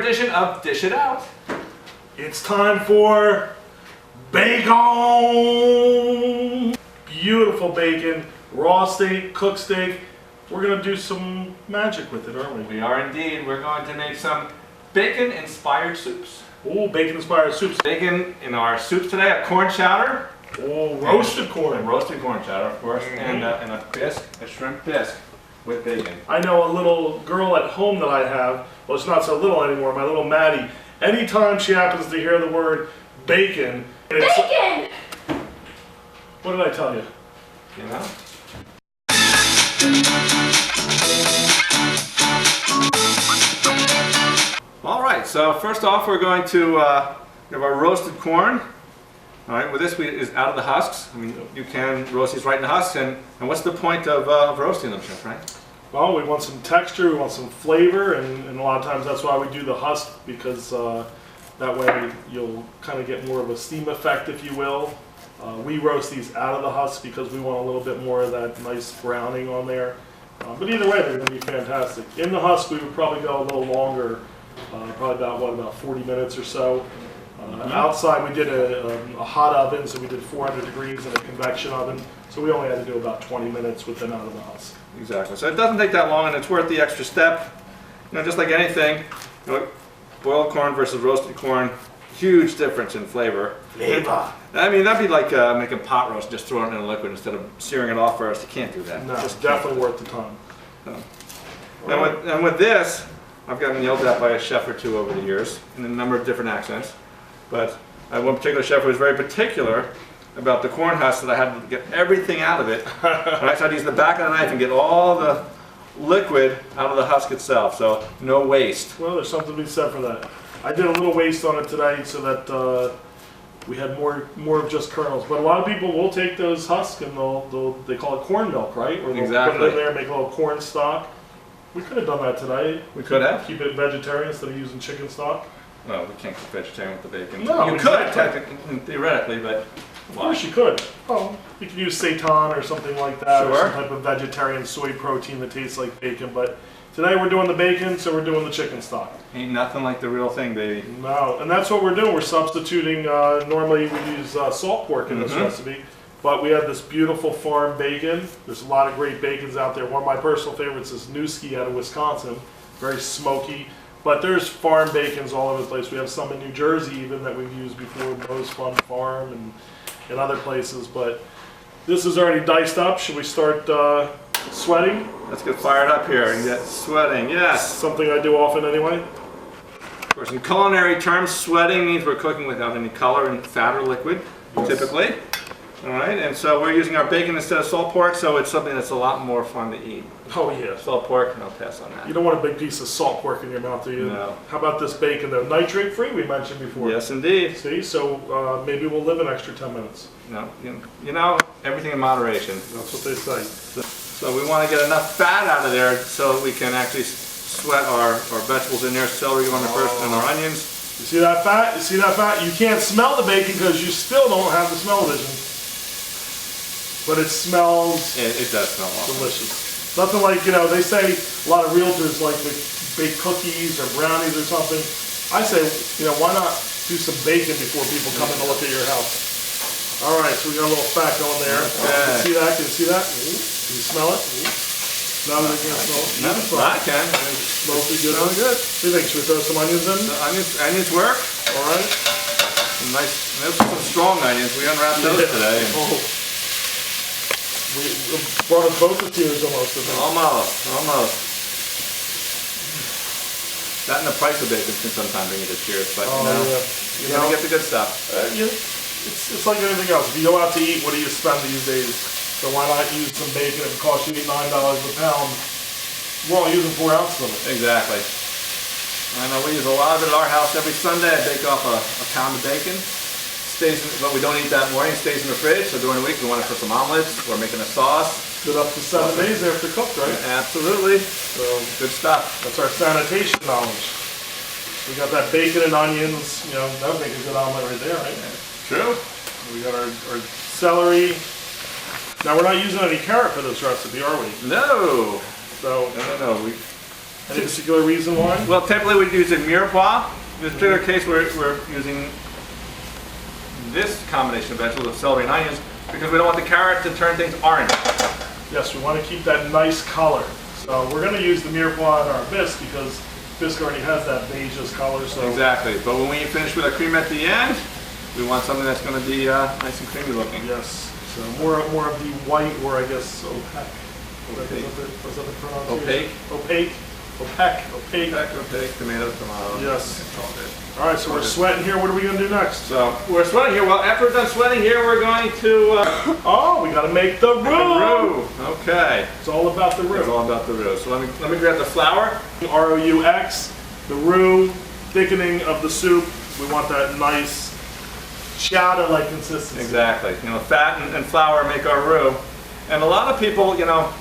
edition of Dish It Out. It's time for bacon! Beautiful bacon, raw steak, cooked steak. We're gonna do some magic with it, aren't we? We are indeed. We're going to make some bacon-inspired soups. Oh, bacon-inspired soups. Bacon in our soups today, a corn chowder. Oh, roasted corn. Roasted corn chowder, of course, and a bisque, a shrimp bisque with bacon. I know a little girl at home that I have, well, it's not so little anymore, my little Maddie. Anytime she happens to hear the word bacon, Bacon! What did I tell you? You know? All right, so first off, we're going to have our roasted corn. All right, well, this is out of the husks. I mean, you can roast these right in the husks, and what's the point of roasting them, Chef Frank? Well, we want some texture, we want some flavor, and a lot of times that's why we do the husk, because that way you'll kind of get more of a steam effect, if you will. We roast these out of the husk because we want a little bit more of that nice browning on there. But either way, they're going to be fantastic. In the husk, we would probably go a little longer, probably about 40 minutes or so. Outside, we did a hot oven, so we did 400 degrees in a convection oven. So we only had to do about 20 minutes with them out of the husk. Exactly. So it doesn't take that long, and it's worth the extra step. You know, just like anything, you know, boiled corn versus roasted corn, huge difference in flavor. Flavor. I mean, that'd be like making pot roast, just throwing it in a liquid instead of searing it off first. You can't do that. No, it's definitely worth the time. So. And with this, I've gotten yelled at by a chef or two over the years in a number of different accents. But one particular chef who was very particular about the corn husk that I had to get everything out of it. Right? So I'd use the back of the knife and get all the liquid out of the husk itself, so no waste. Well, there's something to be said for that. I did a little waste on it today so that we had more of just kernels. But a lot of people will take those husks and they call it corn milk, right? Or they'll Exactly. put it in there and make a little corn stock. We could have done that today. We could have. Keep it vegetarian instead of using chicken stock. Well, we can't cook vegetarian with the bacon. No, you exactly. could, technically, theoretically, but Of course you could. Oh, you could use seitan or something like that, or Sure. some type of vegetarian soy protein that tastes like bacon. But today we're doing the bacon, so we're doing the chicken stock. ain't nothing like the real thing, baby. No, and that's what we're doing. We're substituting, normally we use salt pork in this recipe, but we have this beautiful farm bacon. There's a lot of great bacons out there. One of my personal favorites is Newski out of Wisconsin, very smoky. But there's farm bacons all over the place. We have some in New Jersey even that we've used before, Moe's Fun Farm and other places. But this is already diced up. Should we start sweating? Let's get fired up here and get sweating, yes. Something I do often anyway. Of course, in culinary terms, sweating means we're cooking without any color and fat or liquid, typically. All right, and so we're using our bacon instead of salt pork, so it's something that's a lot more fun to eat. Oh yeah. Salt pork, no pass on that. You don't want a big piece of salt pork in your mouth, do you? No. How about this bacon though? Nitrate free we mentioned before. Yes, indeed. See, so maybe we'll live an extra 10 minutes. No, you know, everything in moderation. That's what they say. So we want to get enough fat out of there so we can actually sweat our vegetables in there, celery on the first, and our onions. You see that fat? You see that fat? You can't smell the bacon because you still don't have the smell vision. But it smells It does smell awesome. delicious. Nothing like, you know, they say a lot of realtors like to bake cookies or brownies or something. I say, you know, why not do some bacon before people come in to look at your house? All right, so we got a little fat going there. Okay. Can you see that? Can you see that? Can you smell it? No, they can't smell it. No, You can smell I it. can. Smells pretty good. Smells good. What do you think? Should we throw some onions in? The onions work. All right. Some nice, those are some strong onions. We unwrapped those today. Oh. We brought us both to tears almost. Almost. That and the price of bacon can sometimes bring you to tears, but Oh, you know, yeah. you gotta get the good stuff. It's like anything else. If you go out to eat, what do you spend these days? So why not use some bacon? If it costs you $9 a pound, we're only using 4 ounces of it. Exactly. I know we use a lot of it at our house every Sunday. I bake off a pound of bacon. But we don't eat that morning. It stays in the fridge. So during the week, we want to put some omelets. We're making a sauce. Good up to 7 days after cooked, right? Absolutely. So Good stuff. that's our sanitation knowledge. We got that bacon and onions. You know, that would make a good omelet right there, right? True. We got our celery. Now we're not using any carrot for this recipe, are we? No. So No. Any particular reason why? Well, typically we use a mirepoix. In this particular case, we're using this combination of vegetables of celery and onions because we don't want the carrot to turn things orange. Yes, we want to keep that nice color. So we're going to use the mirepoix in our bisque because bisque already has that beigeous color. So Exactly. But when we finish with our cream at the end, we want something that's going to be nice and creamy looking. yes, so more of the white, or I guess opaque. What's that the pronunciation? Opaque. Opaque. Opaque, tomato, tomato. Yes. It's all good. All right, so we're sweating here. What are we going to do next? So we're sweating here. Well, after we're done sweating here, we're going to Oh, we got to make the roux. roux. Okay. It's all about the It's roux. all about the roux. So let me grab the flour. ROUX, the roux, thickening of the soup. We want that nice chowder-like consistency. Exactly. You know, fat and flour make our roux. And a lot of people, you know,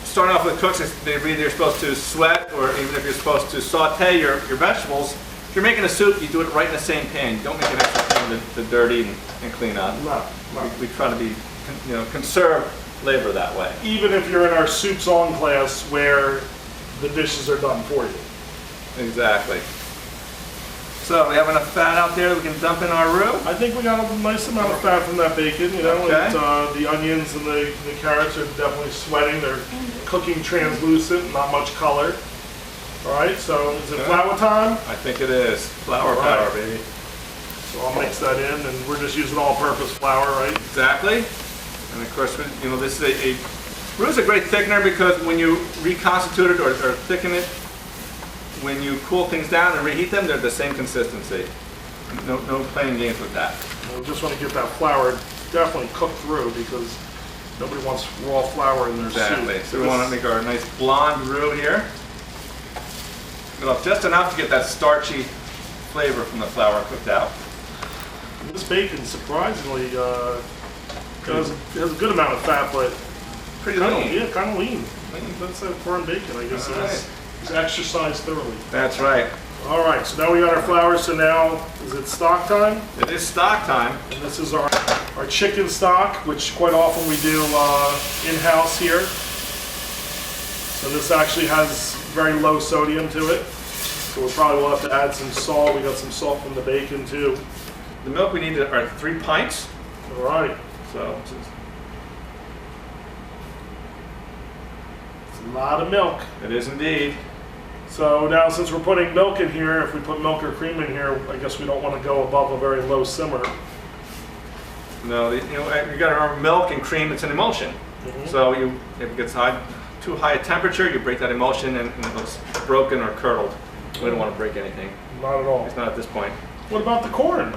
starting off with cooks, they're either supposed to sweat or even if you're supposed to saute your vegetables. If you're making a soup, you do it right in the same pan. You don't make an extra pan to dirty and clean up. No. We try to be, you know, conserve labor that way. Even if you're in our soups on class where the dishes are done for you. Exactly. So we have enough fat out there that we can dump in our roux. I think we got a nice amount of fat from that bacon. You know, Okay. the onions and the carrots are definitely sweating. They're cooking translucent, not much color. All right, so is it Okay. flour time? I think it is. Flour All power, right. baby. So I'll mix that in, and we're just using all-purpose flour, right? Exactly. And of course, you know, this is a roux is a great thickener because when you reconstitute it or thicken it, when you cool things down and reheat them, they're the same consistency. No playing games with that. And we just want to get that flour definitely cooked through because nobody wants raw flour in their Exactly. soup. So we want to make our nice blonde roux here. Well, just enough to get that starchy flavor from the flour cooked out. This bacon surprisingly has a good amount of fat, but Pretty kind of, lean. yeah, kind of lean. That's that foreign bacon, I guess. All right. It's exercised thoroughly. That's right. All right, so now we got our flour. So now is it stock time? It is stock time. And this is our chicken stock, which quite often we do in-house here. So this actually has very low sodium to it. So we'll probably will have to add some salt. We got some salt from the bacon too. The milk we need are 3 pints. All right, So it's a lot of milk. it is indeed. So now since we're putting milk in here, if we put milk or cream in here, I guess we don't want to go above a very low simmer. No, you know, you got to remember milk and cream, it's an emulsion. Mhm. So if it gets too high a temperature, you break that emulsion and it looks broken or curdled. We don't want to break anything. Not at all. It's not at this point. What about the corn?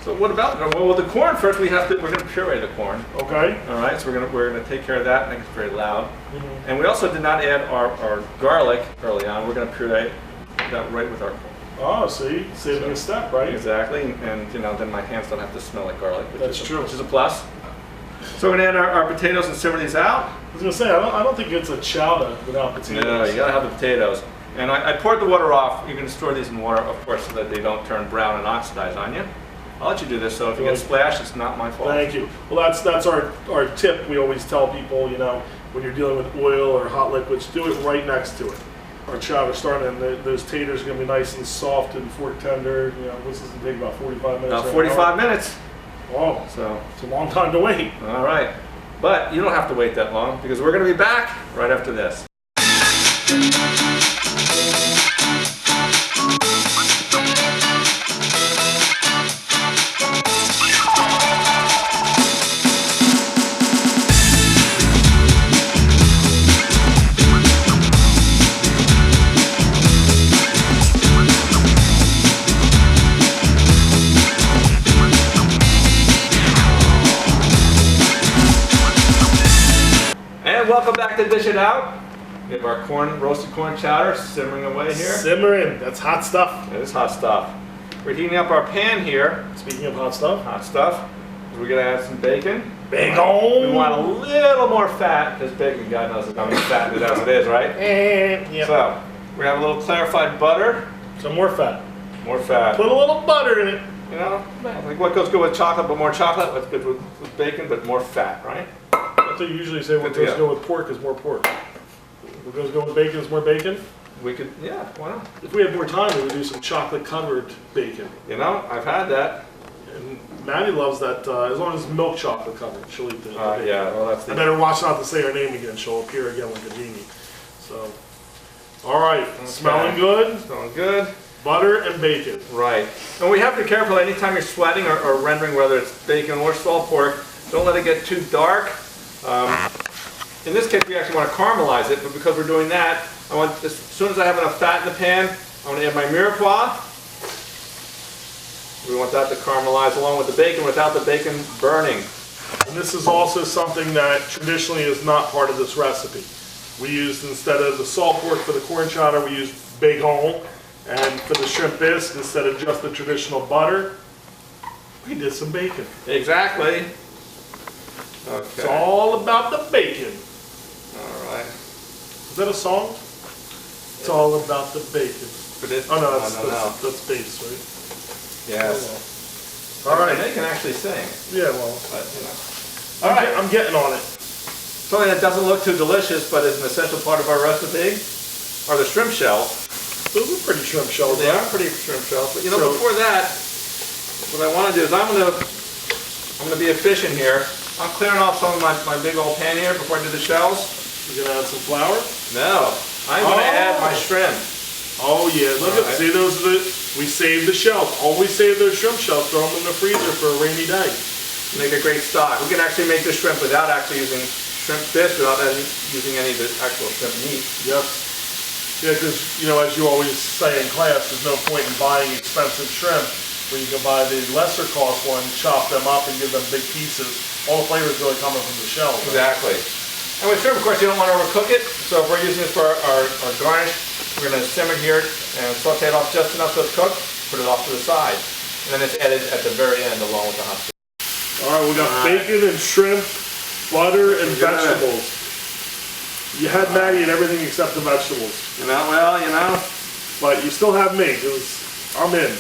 So what about, well, with the corn first we're going to puree the corn. Okay. All right, so we're going to take care of that, make it very loud. Mhm. And we also did not add our garlic early on. We're going to puree that right with our corn. Oh, see, saving a step, right? Exactly, and you know, then my hands don't have to smell like garlic, That's true. which is a plus. So we're gonna add our potatoes and simmer these out. I was gonna say, I don't think it's a chowder without potatoes. No, you gotta have the potatoes. And I poured the water off. You can store these in water, of course, so that they don't turn brown and oxidize on you. I'll let you do this, so if you get splashed, it's not my fault. Thank you. Well, that's our tip. We always tell people, you know, when you're dealing with oil or hot liquids, do it right next to it. Our chowder's starting, and those taters are gonna be nice and soft and fork tender. You know, this is gonna take about 45 minutes. About 45 minutes. Oh, So, it's a long time to wait. all right. But you don't have to wait that long, because we're gonna be back right after this. And welcome back to Dish It Out. We have our roasted corn chowder simmering away here. Simmering. That's hot stuff. It is hot stuff. We're heating up our pan here. Speaking of hot stuff, Hot stuff. We're gonna add some bacon. bacon. We want a little more fat, because bacon, God knows, is not fat as it is, right? Yeah. So, we have a little clarified butter. Some more fat. More fat. Put a little butter in it. You know, like what goes good with chocolate, but more chocolate. What's good with bacon, but more fat, right? That's what you usually say. What Good to goes go. good with pork is more pork. We're going to go with bacon. Is more bacon? We could, yeah, why not? If we had more time, we would do some chocolate covered bacon. You know, I've had that. And Maddie loves that, as long as it's milk chocolate covered, she'll eat the bacon. Yeah, well, that's I the. better watch not to say her name again. She'll appear again like a genie. So, all right, smelling good. Smelling good. Butter and bacon. Right. And we have to be careful anytime you're sweating or rendering, whether it's bacon or salt pork, don't let it get too dark. In this case, we actually want to caramelize it, but because we're doing that, I want, as soon as I have enough fat in the pan, I want to add my mirepoix. We want that to caramelize along with the bacon without the bacon burning. And this is also something that traditionally is not part of this recipe. We used, instead of the salt pork for the corn chowder, we used bacon. And for the shrimp bisque, instead of just the traditional butter, we did some bacon. Exactly. It's Okay. all about the bacon. All right. Is that a song? It's all about the bacon. But it, Oh no, no. that's bass, right? Yes. All right. And they can actually sing, Yeah, well, but you know. All right. I'm getting on it. Something that doesn't look too delicious, but is an essential part of our recipe, are the shrimp shells. Those are pretty shrimp shells. They right? are pretty shrimp shells, but you know, So- before that, what I want to do is I'm gonna be efficient here. I'm clearing off some of my big old pan here before I do the shells. You're gonna add some flour? No, I'm gonna add my Oh. shrimp. Oh yeah, look All at, right. see those are we saved the shells. Always save those shrimp shells, throw them in the freezer for a rainy day. Make a great stock. We can actually make this shrimp without actually using shrimp bisque, without using any of the actual shrimp meat. Yes. Yeah, because, you know, as you always say in class, there's no point in buying expensive shrimp when you can buy the lesser cost one, chop them up and give them big pieces. All the flavor is really coming from the shell. Right? Exactly. And with shrimp, of course, you don't want to overcook it. So if we're using this for our garnish, we're going to simmer it here and saute it off just enough so it's cooked, put it off to the side. And then it's added at the very end along with the hot soup. All right, we got All right. bacon and shrimp, butter and We got it. vegetables. You had Maggie and everything except the vegetables. You know, well, you know. But you still have me, because I'm in.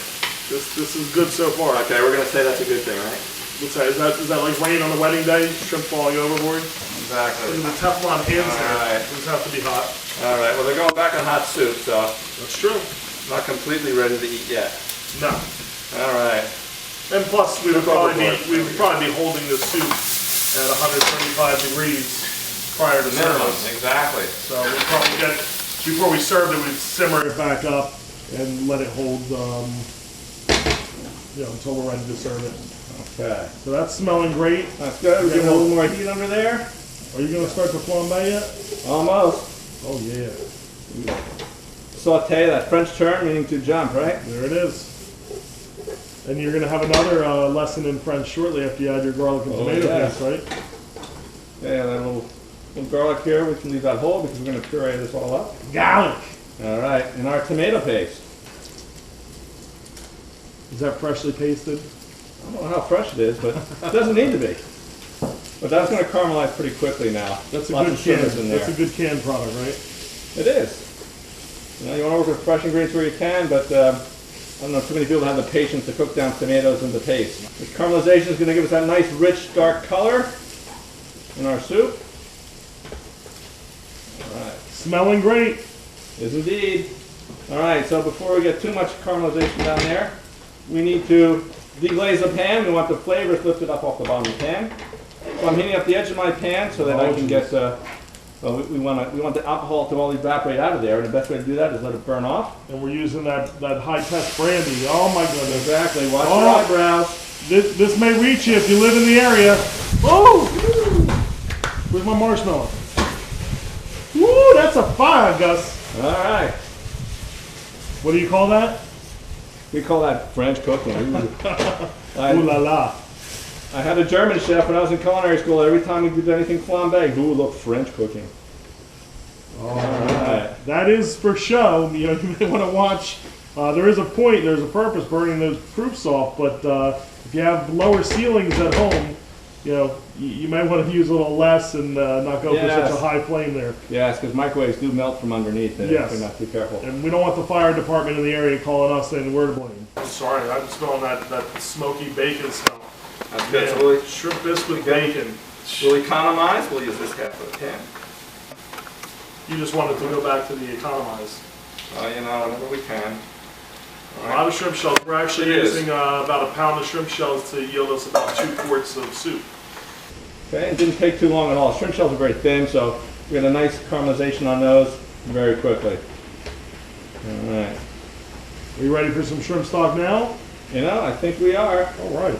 This is good so far. Okay, we're going to say that's a good thing, right? What's that? Is that like rain on a wedding day? Shrimp falling overboard? Exactly. Look at the Teflon hands All there. right. Those have to be hot. All right, well, they're going back on hot soup, so That's true. not completely ready to eat yet. No. All right. And plus, we would Look probably overboard. be holding the soup at 135 degrees prior to Minimum, service. exactly. So we'd probably get, before we served it, we'd simmer it back up and let it hold, until we're ready to serve it. Okay. So that's smelling great. That's good. We're getting a little more heat under there. Are you gonna start the flambe yet? Almost. Oh yeah, Saute, that French term meaning to jump, right? there it is. And you're gonna have another lesson in French shortly after you add your garlic and Oh, tomato yeah. paste, right? Yeah, and then a little garlic here. We can leave that whole because we're going to puree this all up. Garlic. All right, and our tomato paste. Is that freshly pasted? I don't know how fresh it is, but it doesn't need to be. But that's going to caramelize pretty quickly now. That's a Lots good of sugars can. in there. That's a good canned product, right? It is. You know, you want to work with fresh ingredients where you can, but I don't know, too many people have the patience to cook down tomatoes into paste. This caramelization is going to give us that nice, rich, dark color in our soup. All right, Smelling great. is indeed. All right, so before we get too much caramelization down there, we need to deglaze the pan. We want the flavors lifted up off the bottom of the pan. So I'm heating up the edge of my pan so that I can get, we want the alcohol to all evaporate out of there, and the best way to do that is let it burn off. And we're using that high test brandy. Oh my goodness. Exactly, watch Oh. your eyebrows. This may reach you if you live in the area. Oh! Where's my marshmallow? Woo, that's a fire, Gus. All right, What do you call that? we call that French cooking. Ooh I la la. had a German chef when I was in culinary school. Every time we did anything flambe, ooh, look, French cooking. All right. That is for show. You know, you may want to watch. There is a point, there's a purpose burning those proofs off, but if you have lower ceilings at home, you know, you might want to use a little less and not go for Yes. such a high flame there. Yes, because microwaves do melt from underneath if Yes. we're not too careful. And we don't want the fire department in the area calling us saying we're to blame. I'm sorry, I'm smelling that smoky bacon smell. That's Man, good. So will shrimp bisque with bacon. we economize? We'll use this half of the pan. You just wanted to go back to the economized. You know, whenever we can. A lot of shrimp shells. We're actually It is. using about a pound of shrimp shells to yield us about 2 quarts of soup. Okay, it didn't take too long at all. Shrimp shells are very thin, so we got a nice caramelization on those very quickly. All right. Are you ready for some shrimp stock now? You know, I think we are. All right.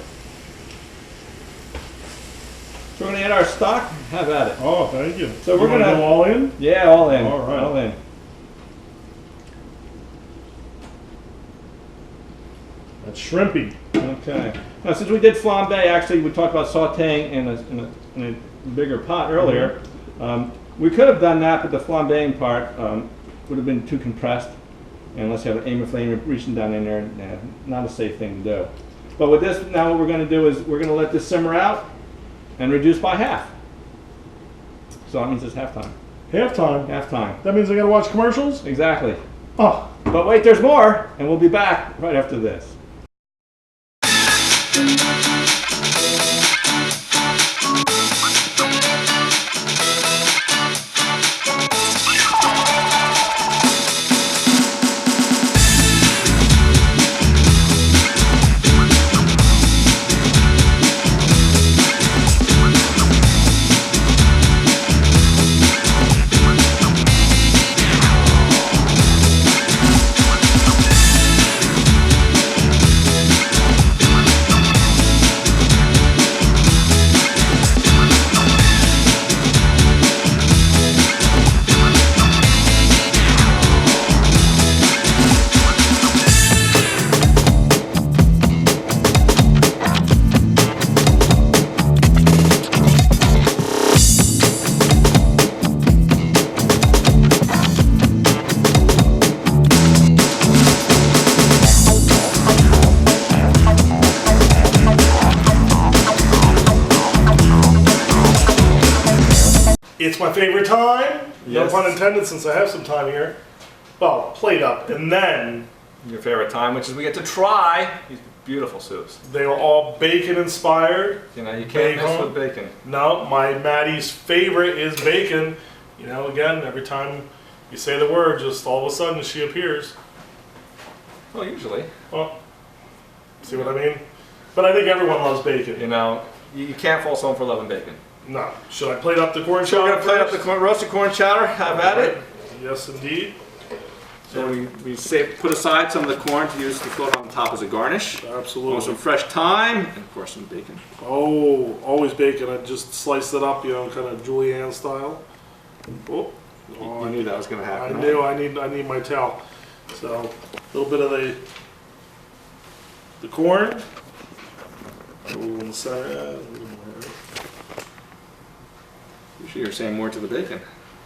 So we're gonna add our stock. Have at it. Oh, thank you. So we're You wanna gonna- go all in? Yeah, all in. All right. All in. That's shrimpy. Okay. Now, since we did flambe, actually, we talked about sautéing in a bigger pot earlier. We could have done that, but the flambeing part would have been too compressed. And unless you have an aim of flame reaching down in there, not a safe thing to do. But with this, now what we're going to do is we're going to let this simmer out and reduce by half. So that means it's halftime. Halftime. Halftime. That means I gotta watch commercials? Exactly. Oh, But wait, there's more, and we'll be back right after this. it's my favorite time. Yes. No pun intended, since I have some time here. Well, plate up, and then Your favorite time, which is we get to try these beautiful soups. they were all bacon inspired. You know, you can't mess Bacon. with bacon. No, my Maddie's favorite is bacon. You know, again, every time you say the word, just all of a sudden she appears. Well, usually. Well, see what I mean? But I think everyone loves bacon. You know, you can't fault someone for loving bacon. No. Should I plate up the corn So we're chowder gonna plate up the first? corn, roasted corn chowder. Have at it. Yes, indeed. So we put aside some of the corn to use to float on top as a garnish. Want some Absolutely. fresh thyme, and of course some bacon. Oh, always bacon. I just sliced it up, you know, kind of julienne style. Oh, You knew that was gonna I happen. knew I need my towel. So a little bit of the corn. A little on the side. A little more. Usually you're saying more to the bacon.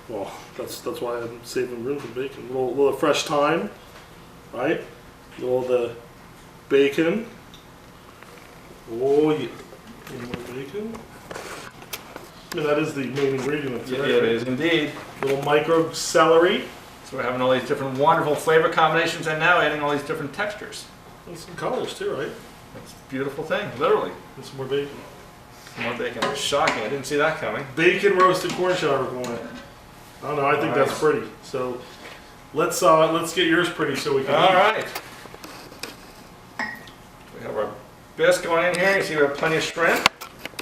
Well, that's why I'm saving room for bacon. A little fresh thyme, right? A little of the bacon. Oh yeah, a little more bacon. I mean, that is the main ingredient of Yeah, today. it right? is indeed. Little micro celery So we're having all these different wonderful flavor combinations and now adding all these different textures. and some colors too, right? It's a beautiful thing, literally. And some more bacon. More bacon. Shocking, I didn't see that coming. Bacon roasted corn chowder going. I don't know. I think Nice. that's pretty. So let's get yours pretty so we can. All eat. right. We have our bisque going in here. You see we have plenty of shrimp.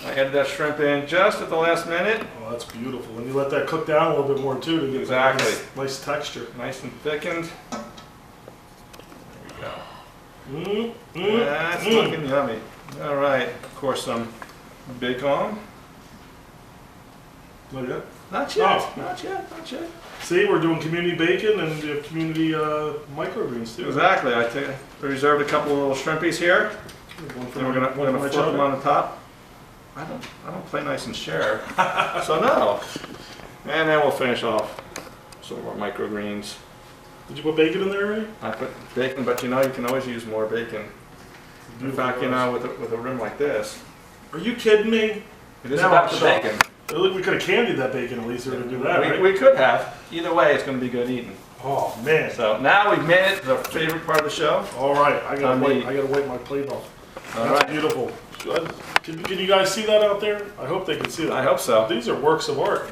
I added that shrimp in just at the last minute. Oh, that's beautiful. And you let that cook down a little bit more too to get Exactly. that nice texture. Nice and thickened. There we go. Mm, That's looking yummy. All right. Of course, some bacon. Look at Not yet. Oh. Not yet. Not yet. See, we're doing community bacon and we have community microgreens too. Exactly. I reserved a couple of little shrimpies here. One for And we're my- gonna one for my flip them chowder. on the top. I don't play nice and share, so no. And then we'll finish off some more microgreens. Did you put bacon in there already? I put bacon, but you know you can always use more bacon. In fact, you know, with a rim like this, Are you kidding me? it is Now about I'm the shocked. bacon. Look, we could have candied that bacon at least, or to do that, right? We could have. Either way, it's going to be good eating. Oh man! So now we've made it to the favorite part of the show. All right, I gotta On wipe. the- I gotta wipe my plate off. All That's right. beautiful. Can you guys see that out there? I hope they can see that. I hope so. These are works of art.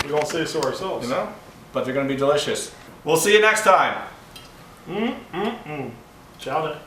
We don't say so ourselves. You know, but they're going to be delicious. We'll see you next time. Ciao.